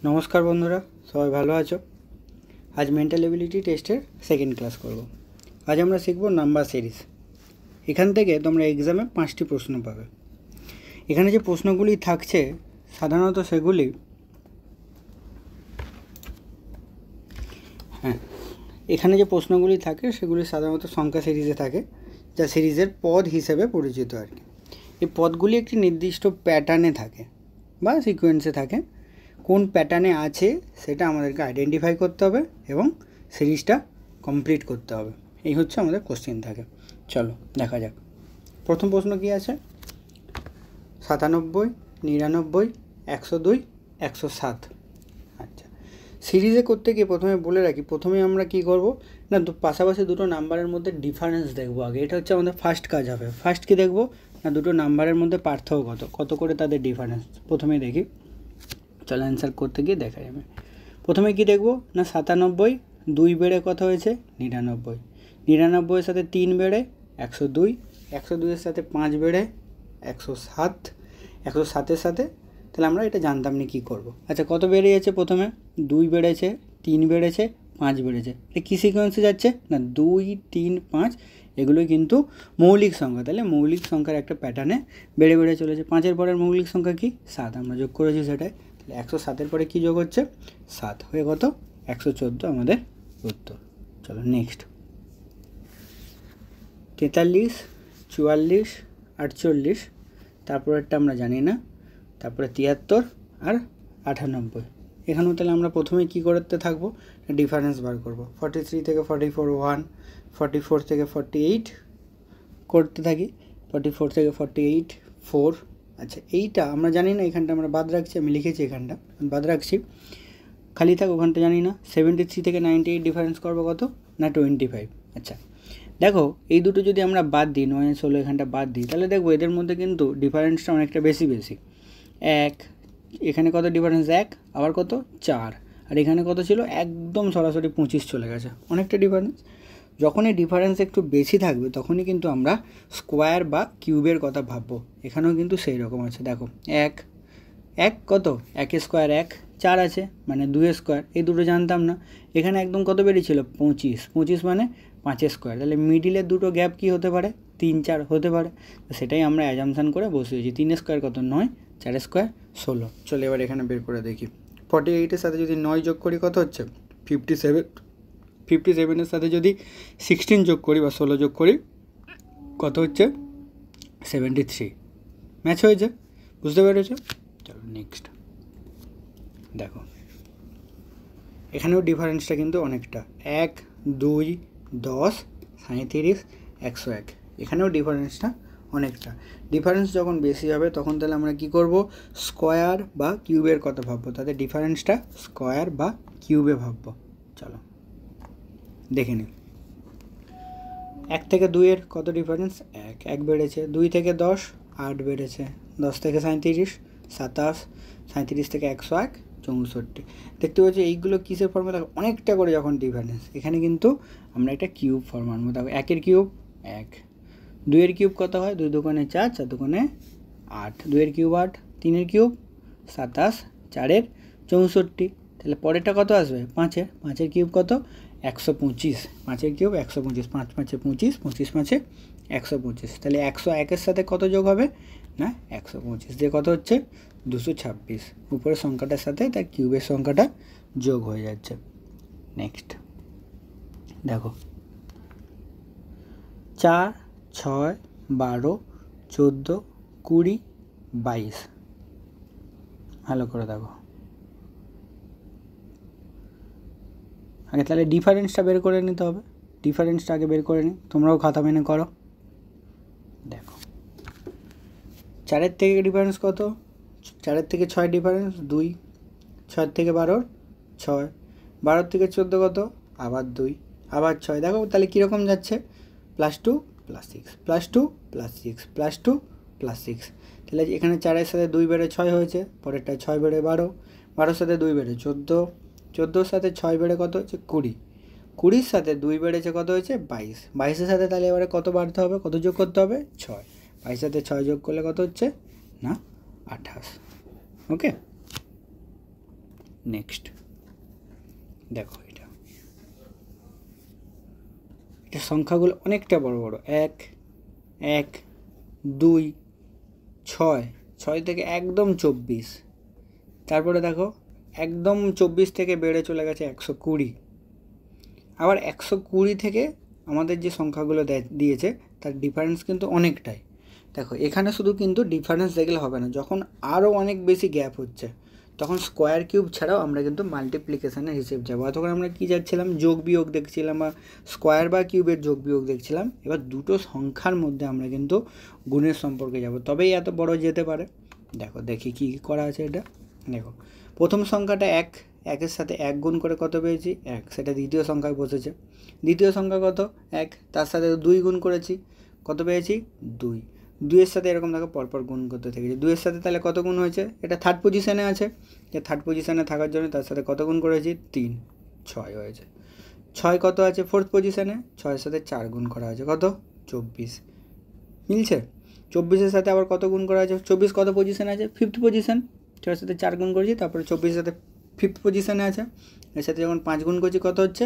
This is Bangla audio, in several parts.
নমস্কার বন্ধুরা, সবাই ভালো আছো? আজ মেন্টাল এবিলিটি টেস্টের সেকেন্ড ক্লাস করব। আজ আমরা শিখব নাম্বার সিরিজ। এখান থেকে তোমরা এক্সামে 5টি প্রশ্ন পাবে। এখানে যে প্রশ্নগুলি থাকছে সাধারণত সেগুলি এখানে যে প্রশ্নগুলি থাকে সেগুলি সাধারণত সংখ্যা সিরিজে থাকে, যা সিরিজের পদ হিসেবে পরিচিত আর কি। এই পদগুলি একটি নির্দিষ্ট প্যাটার্নে থাকে বা সিকোয়েন্সে থাকে। কোন প্যাটার্নে আছে সেটা আমাদেরকে আইডেন্টিফাই করতে হবে এবং সিরিজটা কমপ্লিট করতে হবে। এই হচ্ছে আমাদের কোশ্চেন থাকে। চলো দেখা যাক। প্রথম প্রশ্ন কি আছে? 97, 99, 102, 107। আচ্ছা, সিরিজে করতে গিয়ে প্রথমে বলে রাখি, প্রথমে আমরা কি করব না, পাশাপাশি দুটো নাম্বারের মধ্যে ডিফারেন্স দেখবো আগে। এটা হচ্ছে আমাদের ফার্স্ট কাজ হবে। ফার্স্ট কি দেখবো না, দুটো নাম্বারের মধ্যে পার্থক্য কত করে তাদের ডিফারেন্স প্রথমে দেখি। চলো অ্যান্সার করতে গিয়ে দেখা যাবে। প্রথমে কি দেখব না, 97 2 বেড়ে কত হয়েছে 99, 99-এর সাথে 3 বেড়ে 102, 102-এর সাথে 5 বেড়ে 107, 107-এর সাথে, তাহলে আমরা এটা জানতাম না কী করব। আচ্ছা, কত বেড়ে যাচ্ছে? প্রথমে 2 বেড়েছে, 3 বেড়েছে, 5 বেড়েছে। এটা কী সিকোয়েন্সে যাচ্ছে না, 2 3 5, এগুলোই কিন্তু মৌলিক সংখ্যা। তাহলে মৌলিক সংখ্যার একটা প্যাটার্নে বেড়ে বেড়ে চলেছে। 5-এর পরের মৌলিক সংখ্যা কি? 7, আমরা যোগ করেছি সেটাই। 107-এর পরে কী যোগ হচ্ছে? 7, হয়ে কত? 114 আমাদের উত্তর। চলো নেক্সট। 43, 44, 48, তারপরেরটা আমরা জানি না। তারপরে 73 আর 98। এখানেও তাহলে আমরা প্রথমে কী করতে থাকবো, ডিফারেন্স বার করব। 43 থেকে 44 1, 44 থেকে 48 করতে থাকি, 44 থেকে 48 4। আচ্ছা, এইটা আমরা জানি না, এখানটা আমরা বাদ রাখছি, আমি লিখেছি এখানটা বাদ রাখছি, খালি থাক, ওখানটা জানি না। 73 থেকে 98 ডিফারেন্স করবো কত না 25। আচ্ছা দেখো, এই দুটো যদি আমরা বাদ দিই, 9 16 এখানটা বাদ দিই, তাহলে দেখবো এদের মধ্যে কিন্তু ডিফারেন্সটা অনেকটা বেশি। 1, এখানে কত ডিফারেন্স? 1, আবার কত 4, আর এখানে কত ছিল? একদম সরাসরি 25 চলে গেছে, অনেকটা ডিফারেন্স। যখন এই ডিফারেন্স একটু বেশি থাকবে তখনই কিন্তু আমরা স্কোয়ার বা কিউবের কথা ভাববো। এখানেও কিন্তু সেই রকম আছে। দেখো 1 কত, 1 স্কোয়ার 1, 4 আছে মানে 2 স্কোয়ার, এই দুটো জানতাম না। এখানে একদম কত বেরিয়েছিল? 25 মানে 5 স্কোয়ার। তাহলে মিডিলের দুটো গ্যাপ কি হতে পারে? 3 4 হতে পারে। সেটাই আমরা অ্যাজামশান করে বসিয়েছি। 3 স্কোয়ার কত? 9, 4 স্কোয়ার 16। চলো এবার এখানে বের করে দেখি। 48-এর সাথে যদি 9 যোগ করি কত হচ্ছে? 57। 57-এর সাথে যদি 16 যোগ করি বা 16 যোগ করি কত হচ্ছে? 73। ম্যাচ হয়েছে, বুঝতে পেরেছো? চলো নেক্সট দেখো, এখানেও ডিফারেন্সটা কিন্তু অনেকটা। 1 2 10 37 101, এখানেও ডিফারেন্সটা অনেকটা। ডিফারেন্স যখন বেশি হবে তখন তাহলে আমরা কি করব? স্কোয়ার বা কিউবের কথা ভাববো। তাদের ডিফারেন্সটা স্কোয়ার বা কিউবে ভাববো। চলো দেখে নিই। 1 থেকে 2-এর কত ডিফারেন্স? 1 বেড়েছে। 2 থেকে 10 8 বেড়েছে। 10 থেকে 37 27, 37 থেকে 101 64। দেখতে পাচ্ছি এইগুলো কিসের ফর্মে? দেখো অনেকটা করে যখন ডিফারেন্স, এখানে কিন্তু আমরা একটা কিউব ফর্ম আনবো। দেখো 1-এর কিউব 1, 2-এর কিউব কত হয়? 2 দুগুণে 4, 4 দুগুণে 8, 2-এর কিউব 8, 3-এর কিউব 27, 4-এর 64। তাহলে পরেরটা কত আসবে? 5-এর। 5-এর কিউব কত? 125, 5-এর কিউব 125, 5 5-এ 25, 25 5-এ 125। তাহলে 101-এর সাথে কত যোগ হবে না 125, দিয়ে কত হচ্ছে? 226। উপরের সংখ্যাটার সাথে তার কিউবের সংখ্যাটা যোগ হয়ে যাচ্ছে। নেক্সট দেখো 4 6 12 14 20 22। ভালো করে দেখো আগে, তাহলে ডিফারেন্সটা বের করে নিতে হবে। ডিফারেন্সটা আগে বের করে নিই, তোমরাও খাতা মেনে করো। দেখো 4-এর থেকে ডিফারেন্স কত? 4-এর থেকে 6 ডিফারেন্স 2, 6 থেকে 12 6, 12 থেকে 14 কত? আবার 2, আবার 6। দেখো তাহলে কীরকম যাচ্ছে? +2 +6 +2 +6 +2 +6। তাহলে এখানে 4-এর সাথে 2 বেড়ে 6 হয়েছে, পরেরটা 6 বেড়ে 12, 12-এর সাথে 2 বেড়ে 14, 14-এর সাথে 6 বেড়ে কত হচ্ছে? 20, 20-এর সাথে 2 বেড়েছে কত হয়েছে? 22, 22-এর সাথে তাহলে এবারে কত বাড়তে হবে? কত যোগ করতে হবে? 6, 22-এর সাথে 6 যোগ করলে কত হচ্ছে না 28। ওকে নেক্সট দেখো, এটা সংখ্যাগুলো অনেকটা বড় বড়। 1 1 2 6, 6 থেকে একদম 24, তারপরে দেখো একদম 24 থেকে বেড়ে চলে গেছে 120, আবার 120 থেকে আমাদের যে সংখ্যাগুলো দিয়েছে তার ডিফারেন্স কিন্তু অনেকটাই। দেখো এখানে শুধু কিন্তু ডিফারেন্স দেখলে হবে না, যখন আরও অনেক বেশি গ্যাপ হচ্ছে তখন স্কোয়ার কিউব ছাড়াও আমরা কিন্তু মাল্টিপ্লিকেশানের হিসেব যাবো। তখন আমরা কী যাচ্ছিলাম, যোগ বিয়োগ দেখছিলাম বা স্কোয়ার বা কিউবের যোগ বিয়োগ দেখছিলাম। এবার দুটো সংখ্যার মধ্যে আমরা কিন্তু গুণের সম্পর্কে যাব, তবেই এত বড় যেতে পারে। দেখো দেখি কী করা আছে এটা। দেখো প্রথম সংখ্যাটা 1, 1-এর সাথে 1 গুণ করে কত পেয়েছি 1, সেটা দ্বিতীয় সংখ্যায় বসেছে। দ্বিতীয় সংখ্যা কত 1, তার সাথে 2 গুণ করেছি, কত পেয়েছি 2। 2-এর সাথে এরকম দেখো পরপর গুণ করতে থেকেছি। 2-এর সাথে তাহলে কত গুণ হয়েছে, এটা থার্ড পজিশানে আছে, যে থার্ড পজিশানে থাকার জন্য তার সাথে কত গুণ করেছি 3, 6 হয়েছে। 6 কত আছে ফোর্থ পজিশানে, 6-এর সাথে 4 গুণ করা হয়েছে, কত 24, মিলছে। 24-এর সাথে আবার কত গুণ করা হয়েছে, 24 কত পজিশানে আছে ফিফথ পজিশান, 6-এর সাথে 4 গুণ করেছি, তারপরে 24-এর সাথে ফিফথ পজিশানে আছে, এর সাথে যখন 5 গুণ করছি কত হচ্ছে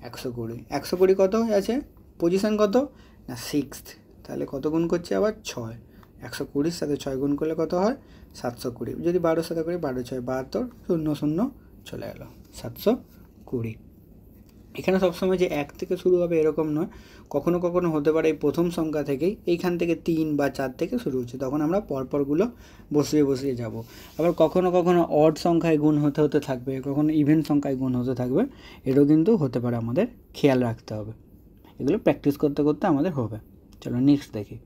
120। 120 কত আছে পজিশান কত না সিক্সথ, তাহলে কত গুণ করছে আবার 6, 120-র সাথে 6 গুণ করলে কত হয় 720। যদি 12-এর সাথে করি 12 6 72, 0 0 চলে গেল 720। এখানে সবসময় যে 1 থেকে শুরু হবে এরকম নয়, কখনো কখনো হতে পারে এই প্রথম সংখ্যা থেকেই, এইখান থেকে 3 বা 4 থেকে শুরু হচ্ছে, তখন আমরা পরপরগুলো বসিয়ে বসিয়ে যাব। আবার কখনো কখনো অড সংখ্যায় গুণ হতে হতে থাকবে, কখনো ইভেন সংখ্যায় গুণ হতে থাকবে, এটাও কিন্তু হতে পারে, আমাদের খেয়াল রাখতে হবে। এগুলো প্র্যাকটিস করতে করতে আমাদের হবে। চলো নেক্সট দেখি,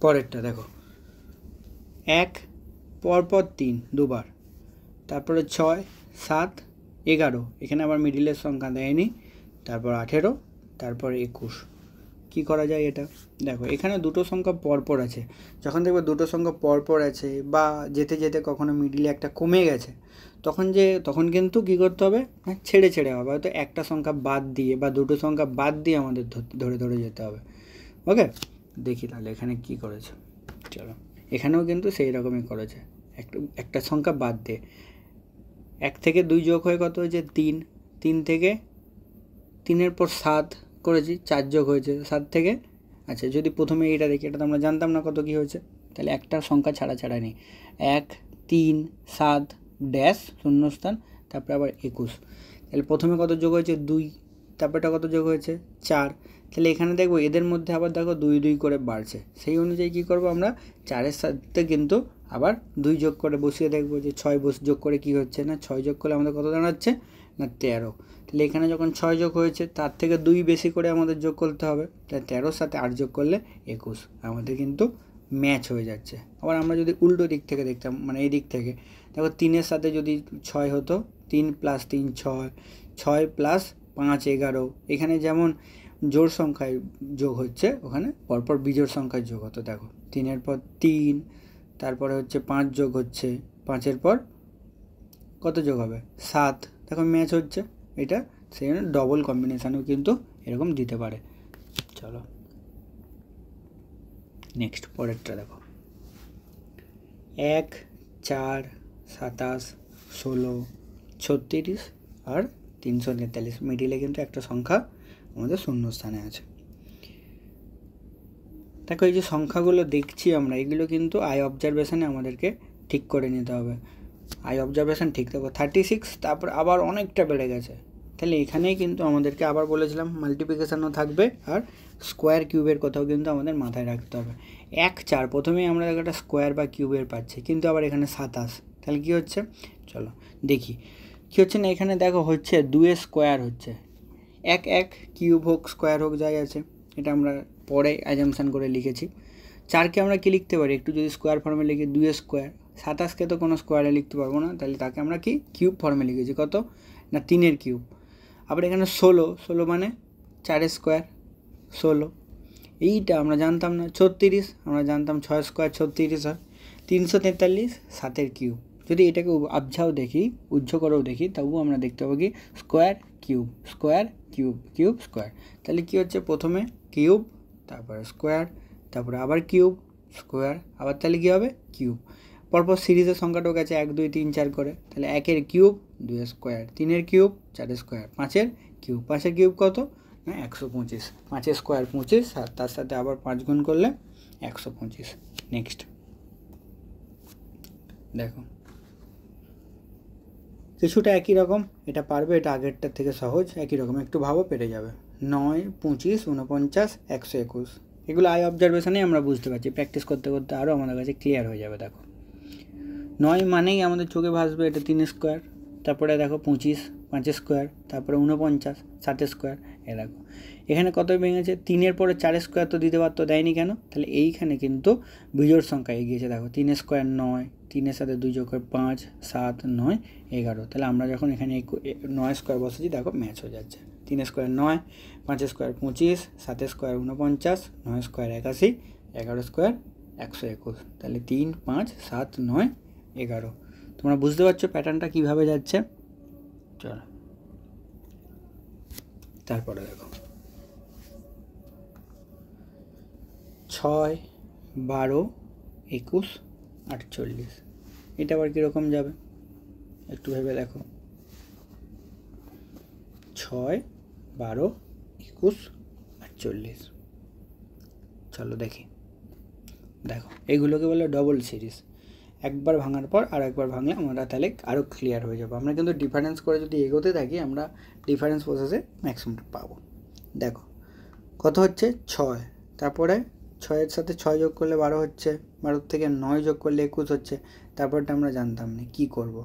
পরেরটা দেখো 1 পরপর 3 দুবার, তারপরে 6 7 11, এখানে আবার মিডিলের সংখ্যা দেয়নি, তারপর 18, তারপর 21। কী করা যায় এটা, দেখো এখানে দুটো সংখ্যা পরপর আছে, যখন দেখবে দুটো সংখ্যা পরপর আছে বা যেতে যেতে কখনো মিডিলে একটা কমে গেছে, তখন কিন্তু কী করতে হবে, ছেড়ে ছেড়ে হবে, হয়তো একটা সংখ্যা বাদ দিয়ে বা দুটো সংখ্যা বাদ দিয়ে আমাদের ধরে ধরে যেতে হবে। ওকে, দেখি তাহলে এখানে কি করেছে। চলো এখানেও কিন্তু সেই রকমই করেছে, একটা সংখ্যা বাদ দিয়ে। 1 থেকে 2 যোগ হয়ে কত হয়েছে 3, 3 থেকে 3-এর পর 7 করেছি, 4 যোগ হয়েছে 7 থেকে। আচ্ছা যদি প্রথমে এটা দেখি, এটা তো আমরা জানতাম না কত কী হয়েছে, তাহলে একটা সংখ্যা ছাড়া ছাড়া নেই, 1 3 7 ড্যাশ শূন্যস্থান, তারপরে আবার 21। তাহলে প্রথমে কত যোগ হয়েছে 2, তারপরটা কত যোগ হয়েছে 4। তাহলে এখানে দেখবো এদের মধ্যে আবার দেখো 2 2 করে বাড়ছে, সেই অনুযায়ী কী করবো আমরা 4-এর সাথে কিন্তু আবার 2 যোগ করে বসিয়ে দেখবো যে 6 যোগ করে কি হচ্ছে না, 6 যোগ করলে আমাদের কত দাঁড়াচ্ছে না 13। তাহলে এখানে যখন 6 যোগ হয়েছে তার থেকে 2 বেশি করে আমাদের যোগ করতে হবে, তাহলে 13-র সাথে 8 যোগ করলে 21, আমাদের কিন্তু ম্যাচ হয়ে যাচ্ছে। আবার আমরা যদি উল্টো দিক থেকে দেখতাম, মানে এই দিক থেকে দেখো 3-এর সাথে যদি 6 হতো, 3 + 3 6, 6 + 5 11, এখানে যেমন জোড় সংখ্যায় যোগ হচ্ছে, ওখানে পরপর বিজোড় সংখ্যায় যোগ হতো। দেখো 3-এর পর 3, তারপরে হচ্ছে 5 যোগ হচ্ছে, 5-এর পর কত যোগ হবে 7, দেখো ম্যাচ হচ্ছে এটা, সেই জন্য ডবল কম্বিনেশানও কিন্তু এরকম দিতে পারে। চলো নেক্সট পরেরটা দেখো 1 4 27 16 36 আর 343, মিডিলে কিন্তু একটা সংখ্যা আমাদের শূন্যস্থানে আছে। দেখো এই যে সংখ্যাগুলো দেখছি আমরা, এগুলো কিন্তু আই অবজারভেশনে আমাদেরকে ঠিক করে নিতে হবে। আই অবজারভেশন ঠিক থাকবে 36, তারপর আবার অনেকটা বেড়ে গেছে, তাহলে এখানেই কিন্তু আমাদেরকে আবার বলেছিলাম মাল্টিপ্লিকেশানও থাকবে আর স্কোয়ার কিউবের কথাও কিন্তু আমাদের মাথায় রাখতে হবে। 1 4 প্রথমেই আমরা একটা স্কোয়ার বা কিউবের পাচ্ছি, কিন্তু আবার এখানে 27, তাহলে কী হচ্ছে চলো দেখি কী হচ্ছে না। এখানে দেখো হচ্ছে 2 স্কোয়ার হচ্ছে, 1 1 কিউব হোক স্কোয়ার হোক যাই আছে, এটা আমরা পরে অ্যাজাম্পশান করে লিখেছি। 4কে আমরা কী লিখতে পারি, একটু যদি স্কোয়ার ফর্মে লিখি 2 স্কোয়ার। 27কে তো কোনো স্কোয়ারে লিখতে পারবো না, তাহলে তাকে আমরা কি কিউব ফর্মে লিখেছি, কত না 3-এর কিউব। আবার এখানে 16 মানে 4 স্কোয়ার 16, এইটা আমরা জানতাম না। 36 আমরা জানতাম 6 স্কোয়ার 36 হয়। 343 7-এর কিউব, যদি এটাকে আবঝাও দেখি উজ্জ্ব করেও দেখি, তবুও আমরা দেখতে পাবো কি square cube square cube cube square. তাহলে কী হচ্ছে, প্রথমে কিউব, তারপরে স্কোয়ার, তারপরে আবার কিউব স্কোয়ার, আবার তাহলে কী হবে কিউব। পরপর সিরিজের সংখ্যাটাও গেছে 1 2 3 4 করে, তাহলে 1-এর কিউব 2 স্কোয়ার, 3-এর কিউব 4 স্কোয়ার, 5-এর কিউব, 5-এর কিউব কত না 125, 5 স্কোয়ার 25, আর তার সাথে আবার 5 গুণ করলে 125। নেক্সট দেখো কিছুটা একই রকম, এটা পারবে, এটা আগেরটার থেকে সহজ, একই রকম, একটু ভাবো পেরে যাবে। 9 25 49 121, এগুলো আই অবজারভেশনে আমরা বুঝতে পারছি, প্র্যাকটিস করতে করতে আরও আমাদের কাছে ক্লিয়ার হয়ে যাবে। দেখো 9 মানেই আমাদের চোখে ভাসবে এটা 3 স্কোয়ার, তারপরে দেখো 25 5 স্কোয়ার, তারপরে 49 7 স্কোয়ার। এ দেখো এখানে কত ভেঙেছে, 3-এর পরে 4 স্কোয়ার তো দিতে পারতো, দেয়নি কেন, তাহলে এইখানে কিন্তু বিজোড় সংখ্যা এগিয়েছে। দেখো 3 স্কোয়ার 9, 3-এর সাথে 2 যোগ করে 5 7 9 11, তাহলে আমরা যখন এখানে 9 স্কোয়ার বসেছি দেখো ম্যাচ হয়ে যাচ্ছে। 3 square 9, 5 square 25, 7 square 49, 9 square 81, 11 square 121, তাহলে 3 5 7 9 11। তোমরা বুঝতে পারছো প্যাটার্নটা কীভাবে যাচ্ছে। চলো তারপরে দেখো 6 12 21 48, এটা আবার কীরকম যাবে একটু ভেবে দেখো। 6 12 21 48, চলো দেখি। দেখো এইগুলোকে বলে ডবল সিরিজ, একবার ভাঙার পর আর একবার ভাঙলে আমরা তাহলে আরও ক্লিয়ার হয়ে যাবো। আমরা কিন্তু ডিফারেন্স করে যদি এগোতে থাকি আমরা ডিফারেন্স প্রসেসে ম্যাক্সিমামটা পাবো। দেখো কত হচ্ছে 6, তারপরে 6-এর সাথে 6 যোগ করলে 12 হচ্ছে, 12 থেকে 9 যোগ করলে 21 হচ্ছে, তারপরটা আমরা জানতাম না কী করব।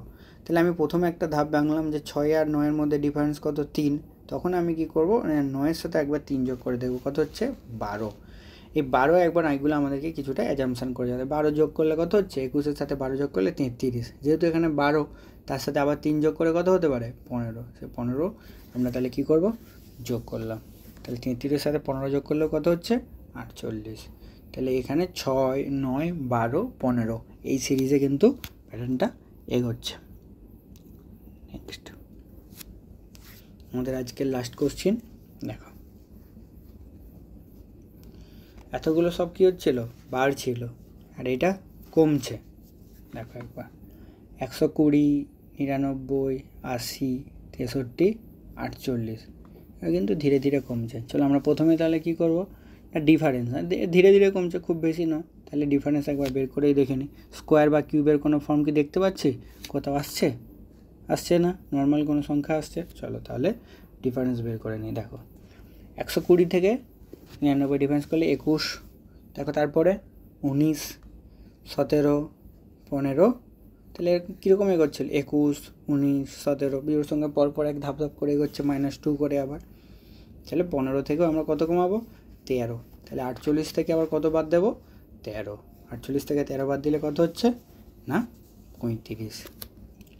তাহলে আমি প্রথমে একটা ধাপ ভাঙলাম যে 6 আর 9-এর মধ্যে ডিফারেন্স কত 3, তখন আমি কি করব 9-এর সাথে একবার 3 যোগ করে দেবো, কত হচ্ছে 12। এই 12 একবার এগুলো আমাদেরকে কিছুটা অ্যাজাম্পশান করে যাবে। 12 যোগ করলে কত হচ্ছে 21-এর সাথে 12 যোগ করলে 33, যেহেতু এখানে 12 তার সাথে আবার 3 যোগ করে কত হতে পারে 15, সে 15 আমরা তাহলে কী করব যোগ করলাম, তাহলে 33-এর সাথে 15 যোগ করলে কত হচ্ছে 48, তাহলে এখানে 6 9 12 15 এই সিরিজে কিন্তু প্যাটার্নটা এগোচ্ছে। নেক্সট আমাদের আজকের লাস্ট কোশ্চিন, দেখো এতগুলো সব কী হচ্ছিলো বাড়ছিল আর এটা কমছে। দেখো একবার 120 99 80 63 48, কিন্তু ধীরে ধীরে কমছে। চলো আমরা প্রথমে তাহলে কী করবো না ডিফারেন্স, ধীরে ধীরে কমছে খুব বেশি নয়, তাহলে ডিফারেন্স একবার বের করেই দেখে নিই। স্কোয়ার বা কিউবের কোনো ফর্ম কি দেখতে পাচ্ছি, কোথাও আসছে আসছে না, নর্মাল কোনো সংখ্যা আসছে। চলো তাহলে ডিফারেন্স বের করে নিই। দেখো 120 থেকে 99 ডিফারেন্স করলে 21, দেখো তারপরে 19 17 15, তাহলে কীরকম এগোচ্ছিল 21 19 17 বিজোড় সংখ্যা পরপর এক ধাপ ধাপ করে এগোচ্ছে -2 করে আবার, তাহলে 15 থেকেও আমরা কত কমাবো 13, তাহলে 48 থেকে আবার কত বাদ দেবো 13, 48 থেকে 13 বাদ দিলে কত হচ্ছে না 35।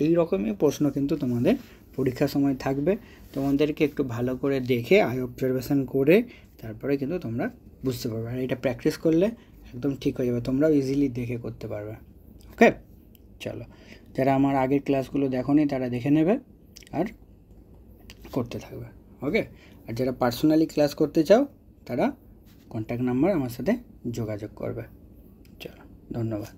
এই রকমই প্রশ্ন কিন্তু তোমাদের পরীক্ষার সময় থাকবে, তোমাদেরকে একটু ভালো করে দেখে আই অবজারভেশন করে তারপরে কিন্তু তোমরা বুঝতে পারবে, আর এটা প্র্যাকটিস করলে একদম ঠিক হয়ে যাবে, তোমরাও ইজিলি দেখে করতে পারবে। ওকে চলো, যারা আমার আগের ক্লাসগুলো দেখোনি তারা দেখে নেবে আর করতে থাকবে। ওকে, আর যারা পার্সোনালি ক্লাস করতে চাও তারা কন্ট্যাক্ট নাম্বার আমার সাথে যোগাযোগ করবে। চলো ধন্যবাদ।